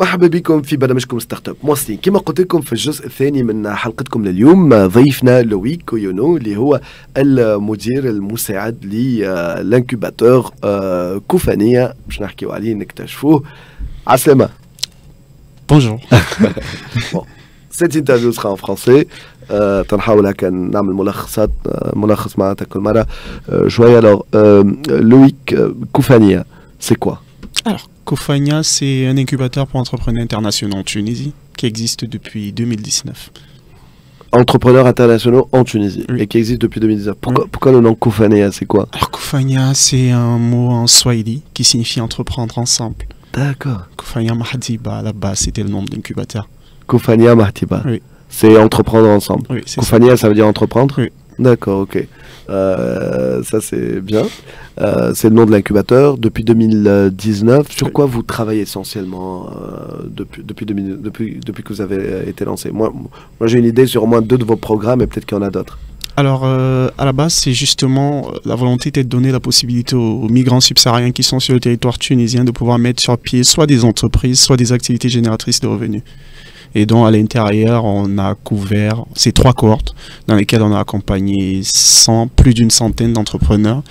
مرحبا بكم في برنامجكم ستارت اب موصلين كما قلت لكم في الجزء الثاني من حلقتكم لليوم. ضيفنا لويك كويونو اللي هو المدير المساعد للانكوباتور كوفانية باش نحكيو عليه نكتشفوه. عسلامة. Bonjour. Bon, cette interview sera en français. تنحاول هكا نعمل ملخص معناتها كل مرة شوية. Alors Loïc Koufania, c'est quoi? Alors, Koufania, c'est un incubateur pour entrepreneurs internationaux en Tunisie qui existe depuis 2019. Entrepreneurs internationaux en Tunisie, oui. Et qui existe depuis 2019. Pourquoi le nom Koufania, c'est quoi? Alors, Koufania, c'est un mot en swahili qui signifie entreprendre ensemble. D'accord. Koufania Mahdiba, à la base, c'était le nom de l'incubateur. Koufania Mahdiba. Oui. C'est entreprendre ensemble. Oui, c'est Koufania, ça veut dire entreprendre? Oui. D'accord, ok. Ça, c'est bien. C'est le nom de l'incubateur depuis 2019. Sur quoi vous travaillez essentiellement depuis que vous avez été lancé? Moi j'ai une idée sur au moins 2 de vos programmes et peut-être qu'il y en a d'autres. Alors, à la base, c'est justement la volonté était de donner la possibilité aux migrants subsahariens qui sont sur le territoire tunisien de pouvoir mettre sur pied soit des entreprises, soit des activités génératrices de revenus. Et donc, à l'intérieur, on a couvert ces 3 cohortes dans lesquelles on a accompagné plus d'une centaine d'entrepreneurs,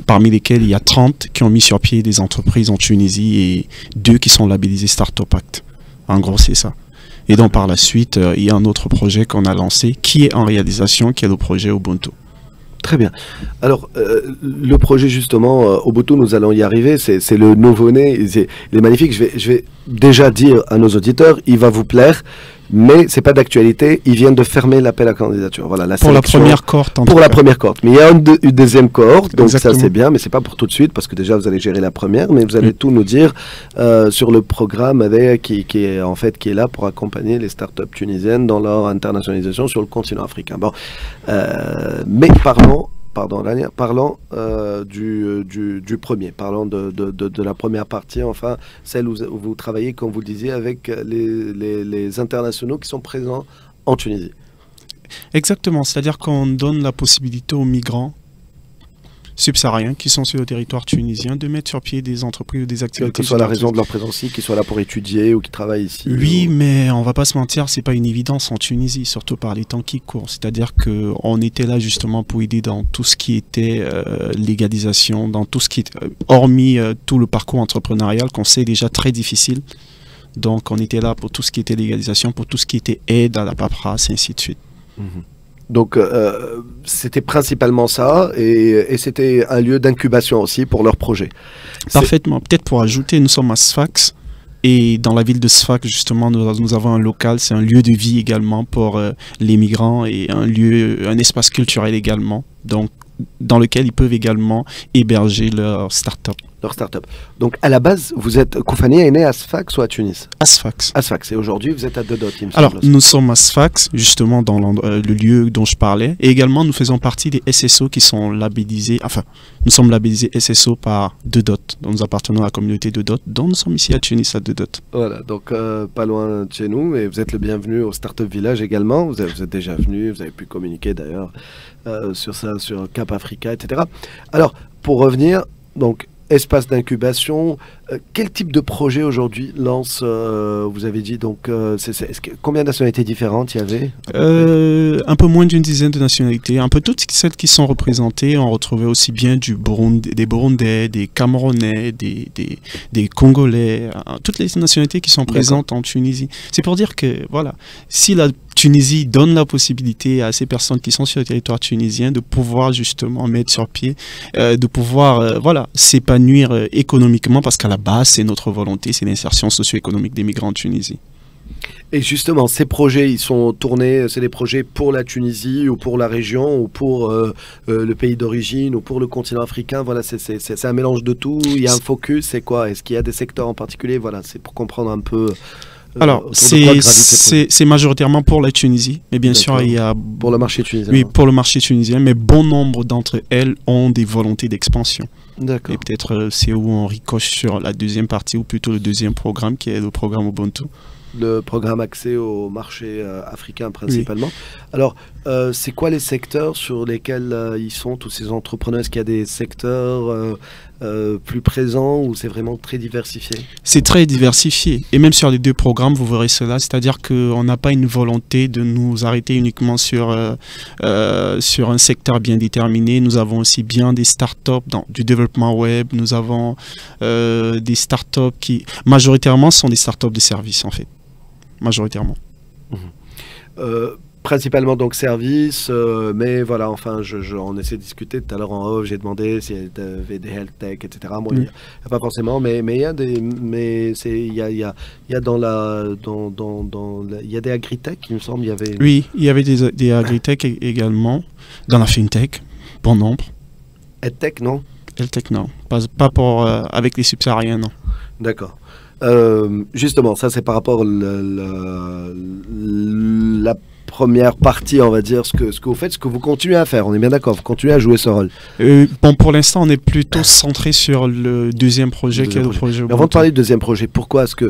parmi lesquels il y a 30 qui ont mis sur pied des entreprises en Tunisie et 2 qui sont labellisés Startup Act. En gros, c'est ça. Et donc, par la suite, il y a un autre projet qu'on a lancé qui est en réalisation, qui est le projet Ubuntu. Très bien. Alors, le projet justement, Ubuntu, nous allons y arriver, c'est le nouveau-né, il est magnifique. Je vais déjà dire à nos auditeurs, il va vous plaire, mais c'est pas d'actualité, ils viennent de fermer l'appel à candidature. Voilà, la pour la première cohorte. Pour la première cohorte. Mais il y a une deuxième cohorte, donc Exactement. Ça c'est bien, mais c'est pas pour tout de suite, parce que déjà vous allez gérer la première, mais vous allez tout nous dire sur le programme qui est là pour accompagner les startups tunisiennes dans leur internationalisation sur le continent africain. Bon, mais parlons du premier, parlons de la première partie, enfin celle où vous travaillez, comme vous le disiez, avec les internationaux qui sont présents en Tunisie. Exactement, c'est-à-dire qu'on donne la possibilité aux migrants subsahariens qui sont sur le territoire tunisien de mettre sur pied des entreprises ou des activités. Quelle que soit la raison de leur présence ici, qu'ils soient là pour étudier ou qui travaillent ici. Oui, mais on va pas se mentir, c'est pas une évidence en Tunisie, surtout par les temps qui courent. C'est-à-dire qu'on était là justement pour aider dans tout ce qui était légalisation, dans tout ce qui est, hormis tout le parcours entrepreneurial qu'on sait déjà très difficile. Donc on était là pour tout ce qui était légalisation, pour tout ce qui était aide à la paperasse, et ainsi de suite. Donc c'était principalement ça et c'était un lieu d'incubation aussi pour leur projet. Parfaitement. Peut-être pour ajouter, nous sommes à Sfax et dans la ville de Sfax justement nous avons un local, c'est un lieu de vie également pour les migrants et un espace culturel également, donc dans lequel ils peuvent également héberger leur start-up. Donc à la base, vous êtes Koufania est né à Sfax ou à Tunis? À Sfax. À Sfax. Et aujourd'hui, vous êtes à Dedot, il me semble. Alors, nous sommes à Sfax, justement dans le lieu dont je parlais. Et également, nous faisons partie des SSO qui sont labellisés. Enfin, nous sommes labellisés SSO par Dedot. Donc, nous appartenons à la communauté Dedot. Donc, nous sommes ici à Tunis, à Dedot. Voilà, donc pas loin de chez nous. Et vous êtes le bienvenu au Startup Village également. Vous êtes déjà venu, vous avez pu communiquer d'ailleurs sur ça, sur Cap Africa, etc. Alors, pour revenir, donc, espace d'incubation, quel type de projet aujourd'hui lance, vous avez dit, donc combien de nationalités différentes il y avait? Un peu moins d'une dizaine de nationalités, un peu toutes celles qui sont représentées, on retrouvait aussi bien des Burundais, des Camerounais, des Congolais, toutes les nationalités qui sont présentes en Tunisie. C'est pour dire que, voilà, si la Tunisie donne la possibilité à ces personnes qui sont sur le territoire tunisien de pouvoir justement mettre sur pied, de pouvoir s'épanouir économiquement, parce qu'à la base, c'est notre volonté, c'est l'insertion socio-économique des migrants en Tunisie. Et justement, ces projets, ils sont tournés, c'est des projets pour la Tunisie ou pour la région ou pour le pays d'origine ou pour le continent africain. Voilà, c'est un mélange de tout. Il y a un focus, c'est quoi? Est-ce qu'il y a des secteurs en particulier? Voilà, c'est pour comprendre un peu. Alors, c'est majoritairement pour la Tunisie, mais bien sûr, il y a... Pour le marché tunisien. Oui, pour le marché tunisien, mais bon nombre d'entre elles ont des volontés d'expansion. D'accord. Et peut-être c'est où on ricoche sur la deuxième partie, ou plutôt le deuxième programme, qui est le programme Ubuntu. Le programme accès au marché africain principalement. Oui. Alors, c'est quoi les secteurs sur lesquels ils sont, tous ces entrepreneurs? Est-ce qu'il y a des secteurs plus présent ou c'est vraiment très diversifié? C'est très diversifié. Et même sur les deux programmes, vous verrez cela. C'est-à-dire qu'on n'a pas une volonté de nous arrêter uniquement sur un secteur bien déterminé. Nous avons aussi bien des startups dans du développement web. Nous avons des startups qui, majoritairement, sont des startups de services, en fait. Majoritairement. Principalement donc service, mais voilà, enfin, on essaie de discuter tout à l'heure en off, j'ai demandé s'il y avait des health tech, etc. Bon, il n'y a pas forcément, mais il y a des, mais c'est, il y a dans la, il y a des agritech, il me semble, il y avait. Oui, il y avait des agritech également, dans la fintech, bon nombre. Edtech, non? Edtech, non, pas pour, avec les subsahariens, non. D'accord. Justement, ça c'est par rapport la première partie, on va dire, ce que vous faites, ce que vous continuez à faire. On est bien d'accord, vous continuez à jouer ce rôle. Bon, pour l'instant, on est plutôt centré sur le deuxième projet qui est le projet. Mais avant de parler du deuxième projet, pourquoi est-ce que...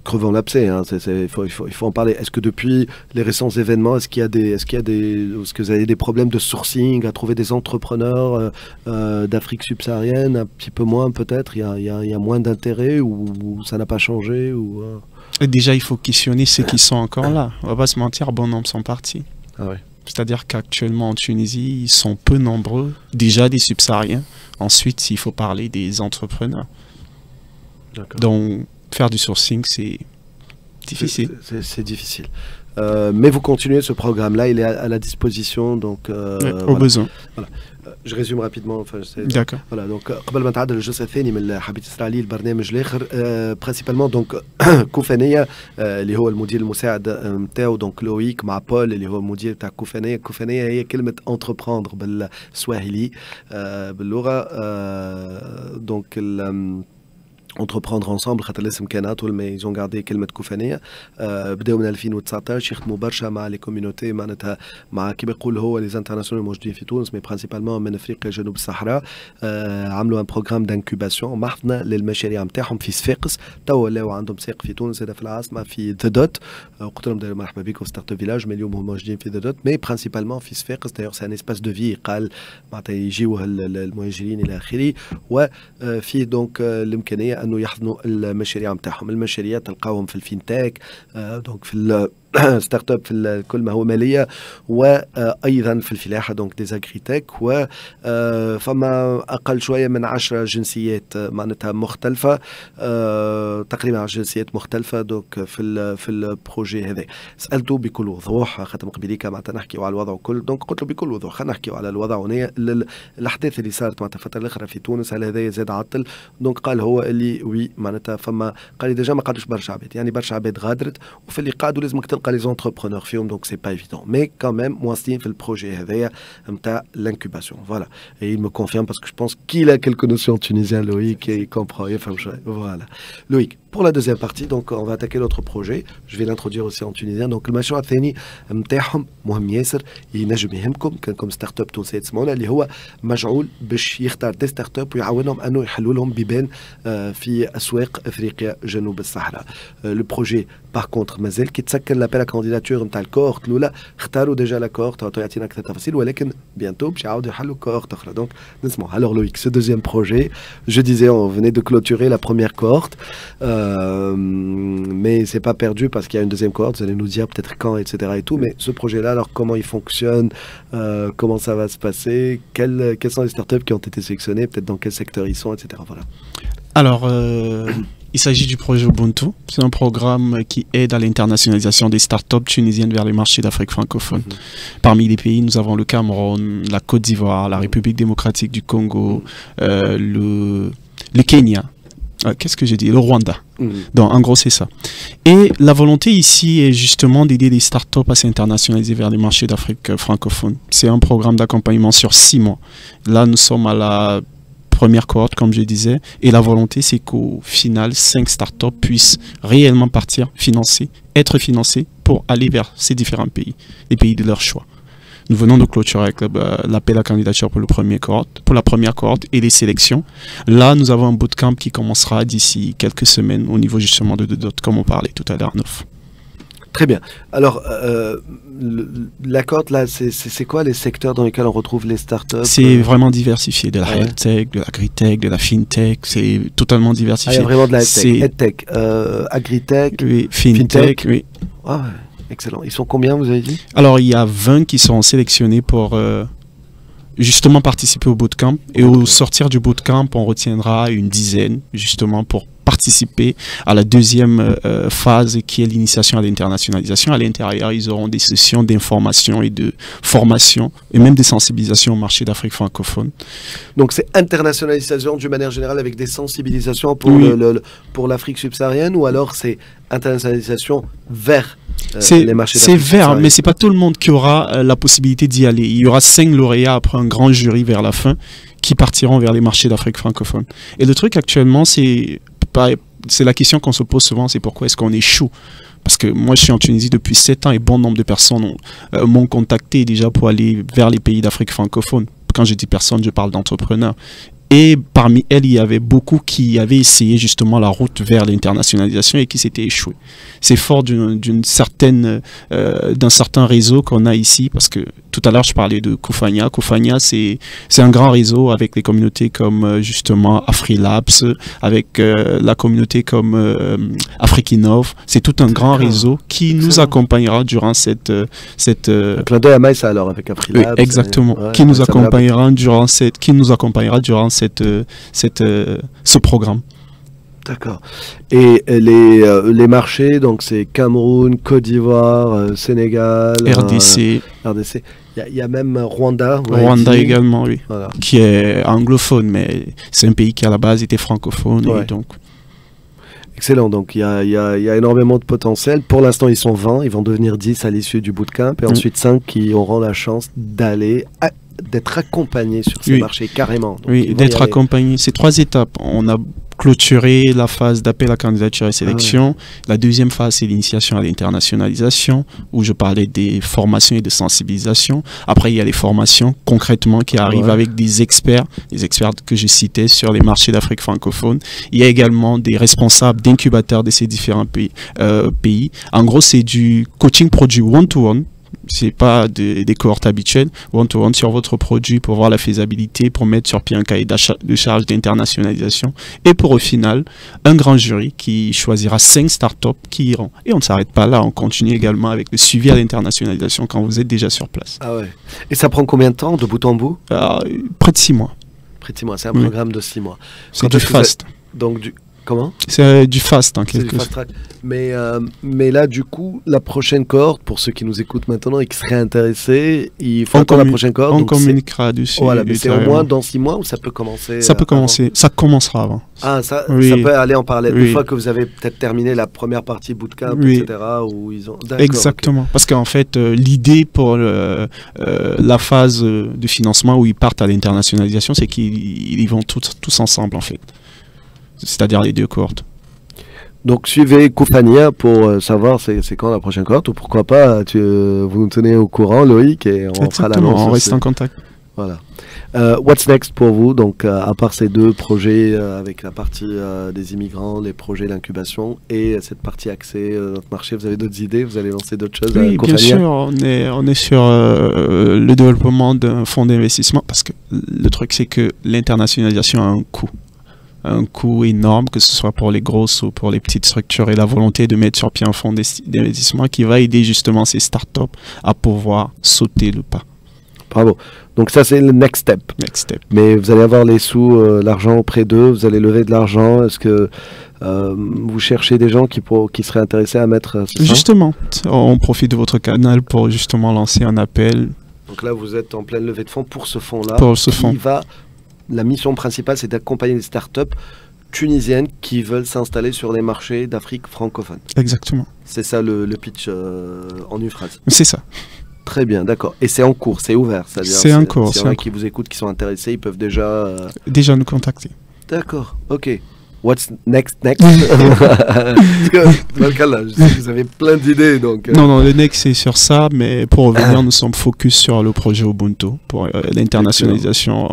crevons l'abcès, hein, il faut en parler. Est-ce que depuis les récents événements, est-ce que vous avez des problèmes de sourcing, à trouver des entrepreneurs d'Afrique subsaharienne, un petit peu moins peut-être, il y a moins d'intérêt ou ça n'a pas changé ou, Et déjà, il faut questionner ceux qui sont encore là. On va pas se mentir, bon nombre sont partis. Ah ouais. C'est-à-dire qu'actuellement en Tunisie, ils sont peu nombreux, déjà des subsahariens. Ensuite, il faut parler des entrepreneurs. Donc, faire du sourcing, c'est difficile. C'est difficile. Mais vous continuez ce programme-là, il est à la disposition, donc... au besoin. Voilà. Je résume rapidement. D'accord. Voilà, donc قبل ما نتعدى للجزء الثاني من اللي حبيت تسرع عليه البرنامج الاخر برينسيبالمون دونك كوفانيه اللي هو المدير المساعد نتاعو دونك لويك مع بول اللي هو المدير تاع كوفانيه. كوفانيه هي كلمه انتربروندر بالسواهيلي باللغه دونك entreprendre ensemble خاطر الاسم كان اطول مي ils ont gardé كلمه كوفانيه. بداوا من 2019 يخدموا برشا مع لي كوميونيتي معناتها مع كيما يقول هو لي انترناسيونال موجودين في تونس مي برينسيبالمون من افريقيا جنوب الصحراء. عملوا ان بروغرام دانكوباسيون محضنا للمشاريع نتاعهم في صفاقس. توا ولاو عندهم ساق في تونس هنا في العاصمه في ذا دوت. قلت لهم مرحبا بكم في ستارت اب فيلاج مي اليوم هم موجودين في ذا دوت مي برينسيبالمون في صفاقس. دايوغ سي ان اسباس دو في قال معناتها يجيو المهاجرين الى اخره وفي دونك الامكانيه انه يحضنوا المشاريع نتاعهم. المشاريع تلقاوهم في الفينتاك دونك في ستارت اب في كل ما هو ماليه وايضا في الفلاحه دونك دي زاغريتك فما اقل شويه من 10 جنسيات معناتها مختلفه تقريبا 10 جنسيات مختلفه دونك في البروجي هذا. سالته بكل وضوح خاطر قبيليك معناتها نحكيو على الوضع وكل دونك قلت له بكل وضوح خلينا نحكيو على الوضع هنا الاحداث اللي صارت معناتها الفتره الاخرى في تونس هل هذا زاد عطل. دونك قال هو اللي وي معناتها فما قال لي ديجا ما قعدوش برشا عباد يعني برشا عباد غادرت وفي اللي قعدوا لازمك تلقى les entrepreneurs فيهم donc c'est pas évident mais quand même مواسطين في البروجي هذايا نتاع l'incubation. Voilà, et il me confirme parce que je pense qu'il a quelques notions tunisiennes Loïc et il comprend يفهم شوية. Voilà Loïc, pour la deuxième partie donc on va attaquer l'autre projet. Je vais l'introduire aussi en tunisien. donc المشروع الثاني نتاعهم مهم ياسر ينجم يهمكم كانكم ستارت اب تونسيه تسمعونا اللي هو مجعول باش يختار دي ستارت اب ويعاونهم انه يحلوا لهم بيبان في اسواق افريقيا جنوب الصحراء. لو بروجي باغ كونتر مازال كي تسكر لابيل كانديداتور نتاع الكورت الاولى اختاروا ديجا لا كورت يعطينا اكثر تفاصيل ولكن بيانتو باش يعاودوا يحلوا كورت اخرى. donc نسمعوا. alors Loïc, ce deuxième projet, je disais on venait de clôturer la première cohorte mais c'est pas perdu parce qu'il y a une deuxième cohorte, vous allez nous dire peut-être quand etc et tout, mais ce projet là alors comment il fonctionne, comment ça va se passer, quelles sont les startups qui ont été sélectionnées, peut-être dans quel secteur ils sont etc. Voilà. Alors il s'agit du projet Ubuntu. C'est un programme qui aide à l'internationalisation des startups tunisiennes vers les marchés d'Afrique francophone. Parmi les pays, nous avons le Cameroun, la Côte d'Ivoire, la République démocratique du Congo, le Kenya. Qu'est-ce que j'ai dit? Le Rwanda. Donc, en gros, c'est ça. Et la volonté ici est justement d'aider les startups à s'internationaliser vers les marchés d'Afrique francophone. C'est un programme d'accompagnement sur 6 mois. Là, nous sommes à la première cohorte, comme je disais, et la volonté, c'est qu'au final, 5 startups puissent réellement partir être financées pour aller vers ces différents pays, les pays de leur choix. Nous venons de clôturer avec l'appel à candidature pour la première cohorte et les sélections. Là, nous avons un bootcamp qui commencera d'ici quelques semaines au niveau justement de Dot, comme on parlait tout à l'heure, Neuf. Très bien. Alors, la cohorte, là, c'est quoi les secteurs dans lesquels on retrouve les startups? C'est vraiment diversifié, de la health-tech, de l'agri-tech, de la fintech, c'est totalement diversifié. Il y a vraiment de la health-tech, agri-tech, oui, fintech, oui. Ah ouais, excellent. Ils sont combien, vous avez dit? Alors, il y a 20 qui sont sélectionnés pour justement participer au bootcamp. Et au sortir du bootcamp, on retiendra une dizaine, justement, pour participer à la deuxième phase qui est l'initiation à l'internationalisation. À l'intérieur, ils auront des sessions d'information et de formation et même de sensibilisation au marché d'Afrique francophone. Donc c'est internationalisation d'une manière générale avec des sensibilisations pour, pour l'Afrique subsaharienne, ou alors c'est internationalisation vers les marchés d'Afrique subsaharienne? C'est vers, mais c'est pas tout le monde qui aura la possibilité d'y aller. Il y aura 5 lauréats après un grand jury vers la fin qui partiront vers les marchés d'Afrique francophone. Et le truc actuellement, c'est la question qu'on se pose souvent, c'est pourquoi est-ce qu'on échoue? Parce que moi, je suis en Tunisie depuis 7 ans et bon nombre de personnes m'ont contacté déjà pour aller vers les pays d'Afrique francophone. Quand je dis personne, je parle d'entrepreneurs. Et parmi elles, il y avait beaucoup qui avaient essayé justement la route vers l'internationalisation et qui s'étaient échoués. C'est fort d'un certain réseau qu'on a ici, parce que tout à l'heure, je parlais de Koufania. Koufania, c'est un grand réseau avec les communautés comme justement AfriLabs, avec la communauté comme Afrikinov. C'est tout un grand réseau qui nous accompagnera durant cette clin d'œil à Maïssa alors avec AfriLabs. Oui, exactement. Qui nous accompagnera durant ce programme. D'accord. Et les marchés, donc c'est Cameroun, Côte d'Ivoire, Sénégal, RDC. Il y a même Rwanda. Rwanda également, oui. Voilà. Qui est anglophone, mais c'est un pays qui à la base était francophone. Ouais. Et donc... Excellent, donc il y a énormément de potentiel. Pour l'instant, ils sont 20, ils vont devenir 10 à l'issue du bootcamp, et ensuite 5 qui auront la chance d'être accompagnés sur ces marchés carrément. Donc, oui, d'être accompagnés. C'est 3 étapes. On a clôturé la phase d'appel à candidature et sélection. La deuxième phase, c'est l'initiation à l'internationalisation, où je parlais des formations et de sensibilisation. Après, il y a les formations concrètement qui arrivent avec des experts que je citais sur les marchés d'Afrique francophone. Il y a également des responsables d'incubateurs de ces différents pays. En gros, c'est du coaching produit one-to-one. C'est pas des cohortes habituelles, one-to-one sur votre produit pour voir la faisabilité, pour mettre sur pied un cahier de charge d'internationalisation, et pour au final un grand jury qui choisira 5 startups qui iront. Et on ne s'arrête pas là, on continue également avec le suivi à l'internationalisation quand vous êtes déjà sur place. Ah ouais. Et ça prend combien de temps de bout en bout? Près de 6 mois. Près de 6 mois, c'est un programme de 6 mois. C'est du fast. Donc comment? C'est du fast en quelque sorte. Mais là, du coup, la prochaine cohorte, pour ceux qui nous écoutent maintenant et qui seraient intéressés, il faut attendre la prochaine cohorte. On communiquera dessus. Voilà, mais c'est au moins dans 6 mois ou ça peut commencer? Ça peut commencer. Ça commencera avant. Ah, ça peut aller en parallèle. Une fois que vous avez peut-être terminé la première partie bootcamp, etc. Où ils ont... Exactement. Parce qu'en fait, l'idée pour la phase de financement où ils partent à l'internationalisation, c'est qu'ils y vont tous ensemble, en fait. C'est-à-dire les 2 cohortes. Donc suivez Koufania pour savoir c'est quand la prochaine cohorte, ou pourquoi pas vous nous tenez au courant, Loïc, et on fera l'annonce. On reste en contact. Voilà. What's next pour vous? Donc à part ces 2 projets avec la partie des immigrants, les projets d'incubation et cette partie accès à notre marché, vous avez d'autres idées? Vous allez lancer d'autres choses? Oui, bien sûr. On est sur le développement d'un fonds d'investissement, parce que le truc c'est que l'internationalisation a un coût énorme, que ce soit pour les grosses ou pour les petites structures, et la volonté de mettre sur pied un fonds d'investissement qui va aider justement ces startups à pouvoir sauter le pas. Bravo. Donc ça, c'est le next step. Mais vous allez avoir les sous, l'argent auprès d'eux, vous allez lever de l'argent. Est-ce que vous cherchez des gens qui seraient intéressés à mettre ça? Justement, on profite de votre canal pour justement lancer un appel. Donc là, vous êtes en pleine levée de fonds pour ce fonds-là. La mission principale, c'est d'accompagner les startups tunisiennes qui veulent s'installer sur les marchés d'Afrique francophone. Exactement. C'est ça le pitch en une phrase. C'est ça. Très bien, d'accord. Et c'est en cours, c'est ouvert. C'est en cours. S'il y en a qui vous écoutent, qui sont intéressés, ils peuvent déjà nous contacter. D'accord, ok. What's next? Parce que dans le cas là, je sais que vous avez plein d'idées. Donc, Non, le next c'est sur ça, mais pour revenir, nous sommes focus sur le projet Ubuntu. Pour l'internationalisation,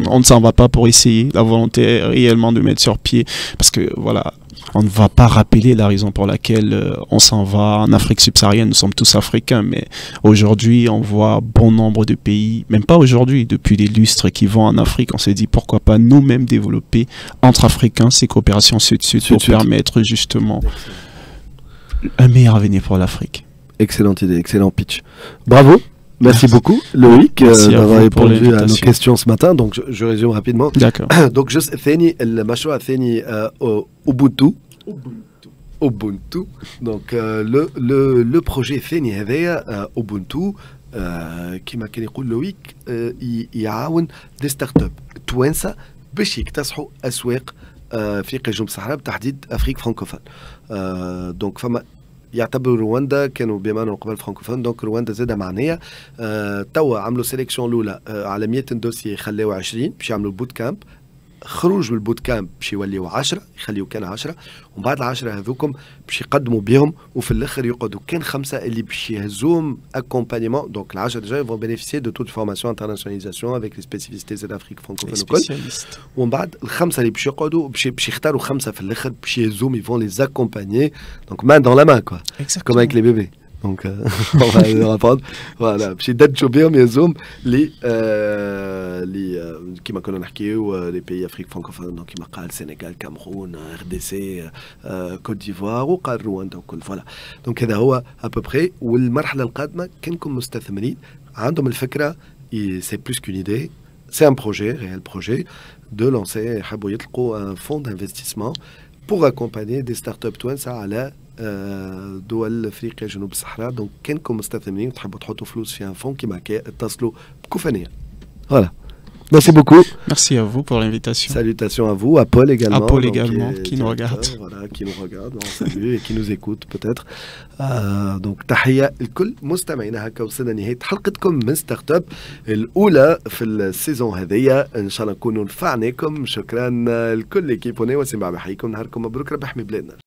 on ne s'en va pas pour essayer. La volonté est réellement de mettre sur pied, parce que voilà, On ne va pas rappeler la raison pour laquelle on s'en va en Afrique subsaharienne. Nous sommes tous africains, mais aujourd'hui, on voit bon nombre de pays, même pas aujourd'hui, depuis des lustres qui vont en Afrique. On se dit pourquoi pas nous-mêmes développer entre Africains ces coopérations sud-sud pour permettre justement un meilleur avenir pour l'Afrique. Excellente idée, excellent pitch. Bravo. Merci beaucoup, Loïc, d'avoir répondu à nos questions ce matin. Donc, je résume rapidement. D'accord. Donc, المشروع الثاني Ubuntu. Donc, le projet الثاني هذايا Ubuntu كما كان يقول لويك يعاون دي ستارت اب توانسه باش يكتسحوا اسواق افريقيا جنوب الصحراء بالتحديد افريك فرانكوفون. دونك فما يعتبروا رواندا كانوا بما انه قبل فرانكوفون، دونك رواندا زادة معنيه. توا عملوا سيليكسيون الاولى على 100 دوسي، خلاو 20 باش يعملوا البوت كامب. خروج من البوت كامب باش يوليو 10، يخليو كان 10، ومن بعد ال10 هذوكم باش يقدموا بهم، وفي الاخر يقعدوا كان 5 اللي باش يهزوهم اكومبانيمون. دونك ال10 ديجا يفون بينيفيسيي دو تو فورماسيون انترناسيوناليزاسيون افيك لي سبيسيفيسيتي زاد افريك فرانكوفون وكل. ومن بعد ال5 اللي باش يقعدوا باش يختاروا 5 في الاخر باش يهزوهم، يفون لي زاكومبانيي دونك مان دون لا مان كوا كوم افيك لي بيبي. Donc, on va le reprendre. Voilà. Puis d'être bien, mais zoom les qui m'a connu les pays Afrique francophone, donc qui m'a parlé Sénégal, Cameroun, RDC, Côte d'Ivoire ou Rwanda ou voilà. Donc هذا هو à peu près. والمرحلة القادمة كنكم مستثمرين عندهم الفكرة، c'est plus qu'une idée, c'est un projet, réel projet de lancer حبوا يطلقوا un fonds d'investissement pour accompagner des startups توانسة على دول افريقيا جنوب الصحراء. دونك كانكم مستثمرين وتحبوا تحطوا فلوس في ان فون كيما هكا اتصلوا بكوفانيه. فوالا. Merci beaucoup. Merci à vous pour l'invitation. Salutations à vous, à Paul également. À Paul également, qui nous regarde. Voilà, qui nous regarde, on salue et qui nous écoute peut-être. Donc تحية الكل مستمعينا. هكا وصلنا لنهاية حلقتكم من ستارت اب الأولى في السيزون هذيا. إن شاء الله نكونوا نفعناكم. شكرا لكل ليكيب، ونسمع بحيكم. نهاركم مبروك، ربح حمي بلادنا.